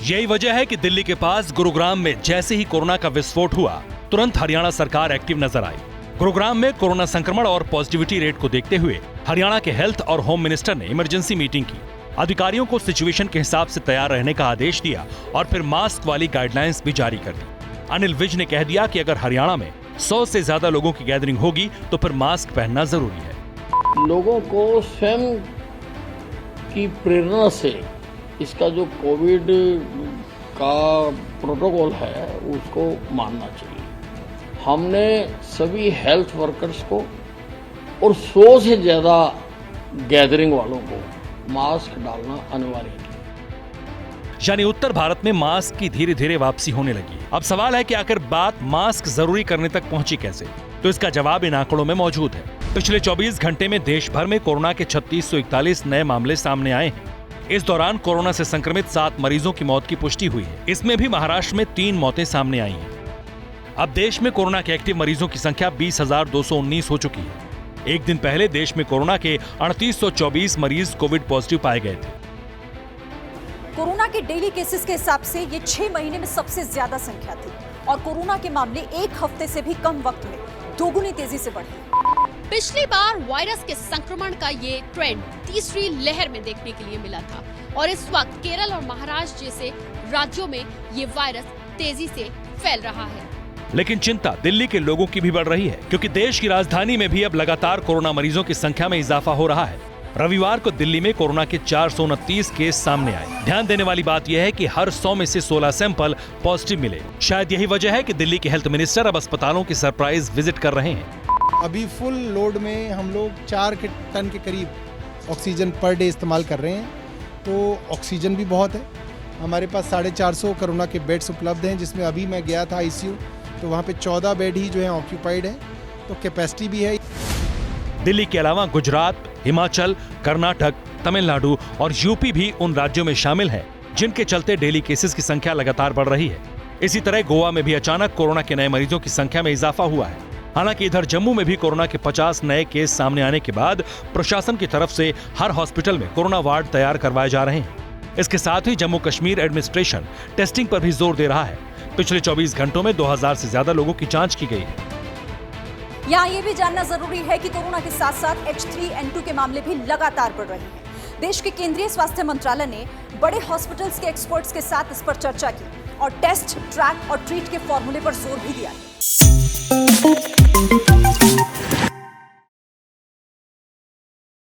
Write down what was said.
यही वजह है कि दिल्ली के पास गुरुग्राम में जैसे ही कोरोना का विस्फोट हुआ, तुरंत हरियाणा सरकार एक्टिव नजर आई। गुरुग्राम में कोरोना संक्रमण और पॉजिटिविटी रेट को देखते हुए हरियाणा के हेल्थ और होम मिनिस्टर ने इमरजेंसी मीटिंग की, अधिकारियों को सिचुएशन के हिसाब से तैयार रहने का आदेश दिया और फिर मास्क वाली गाइडलाइंस भी जारी कर दी। अनिल विज ने कह दिया कि अगर हरियाणा में 100 से ज्यादा लोगों की गैदरिंग होगी तो फिर मास्क पहनना जरूरी है। लोगों को स्वयं की प्रेरणा से इसका जो कोविड का प्रोटोकॉल है उसको मानना चाहिए। हमने सभी हेल्थ वर्कर्स को और 100 से ज्यादा गैदरिंग वालों को मास्क डालना अनिवार्य है। यानी उत्तर भारत में मास्क की धीरे धीरे वापसी होने लगी। अब सवाल है कि आखिर बात मास्क जरूरी करने तक पहुंची कैसे? तो इसका जवाब इन आंकड़ों में मौजूद है। पिछले 24 घंटे में देश भर में कोरोना के 3641 नए मामले सामने आए हैं। इस दौरान कोरोना से संक्रमित 7 मरीजों की मौत की पुष्टि हुई है। इसमें भी महाराष्ट्र में 3 मौतें सामने आई हैं। अब देश में कोरोना के एक्टिव मरीजों की संख्या 20,219 हो चुकी है। एक दिन पहले देश में कोरोना के 3824 मरीज कोविड पॉजिटिव पाए गए थे। कोरोना के डेली केसेस के हिसाब से ये 6 महीने में सबसे ज्यादा संख्या थी और कोरोना के मामले एक हफ्ते से भी कम वक्त में दोगुनी तेजी से बढ़े। पिछली बार वायरस के संक्रमण का ये ट्रेंड तीसरी लहर में देखने के लिए मिला था और इस वक्त केरल और महाराष्ट्र जैसे राज्यों में ये वायरस तेजी से फैल रहा है। लेकिन चिंता दिल्ली के लोगों की भी बढ़ रही है, क्योंकि देश की राजधानी में भी अब लगातार कोरोना मरीजों की संख्या में इजाफा हो रहा है। रविवार को दिल्ली में कोरोना के 429 केस सामने आए। ध्यान देने वाली बात यह है कि हर 100 में से 16 सैंपल पॉजिटिव मिले। शायद यही वजह है कि दिल्ली के हेल्थ मिनिस्टर अब अस्पतालों की सरप्राइज विजिट कर रहे हैं। अभी फुल लोड में हम लोग 4 टन के करीब ऑक्सीजन पर डे इस्तेमाल कर रहे हैं, तो ऑक्सीजन भी बहुत है। हमारे पास 450 कोरोना के बेड्स उपलब्ध हैं, जिसमें अभी मैं गया था आईसीयू, तो वहाँ पे 14 बेड ही जो है ऑक्यूपाइड है, तो कैपेसिटी भी है। दिल्ली के अलावा गुजरात, हिमाचल, कर्नाटक, तमिलनाडु और यूपी भी उन राज्यों में शामिल हैं जिनके चलते डेली केसेस की संख्या लगातार बढ़ रही है। इसी तरह गोवा में भी अचानक कोरोना के नए मरीजों की संख्या में इजाफा हुआ है। हालांकि इधर जम्मू में भी कोरोना के 50 नए केस सामने आने के बाद प्रशासन की तरफ से हर हॉस्पिटल में कोरोना वार्ड तैयार करवाए जा रहे हैं। इसके साथ ही जम्मू कश्मीर एडमिनिस्ट्रेशन टेस्टिंग पर भी जोर दे रहा है। पिछले 24 घंटों में 2000 से ज्यादा लोगों की जांच की गई है। यहाँ ये भी जानना जरूरी है कि कोरोना के साथ साथ H3N2 के मामले भी लगातार बढ़ रहे हैं। देश के केंद्रीय स्वास्थ्य मंत्रालय ने बड़े हॉस्पिटल्स के एक्सपर्ट्स के साथ इस पर चर्चा की और टेस्ट, ट्रैक और ट्रीट के फॉर्मूले पर जोर भी दिया है।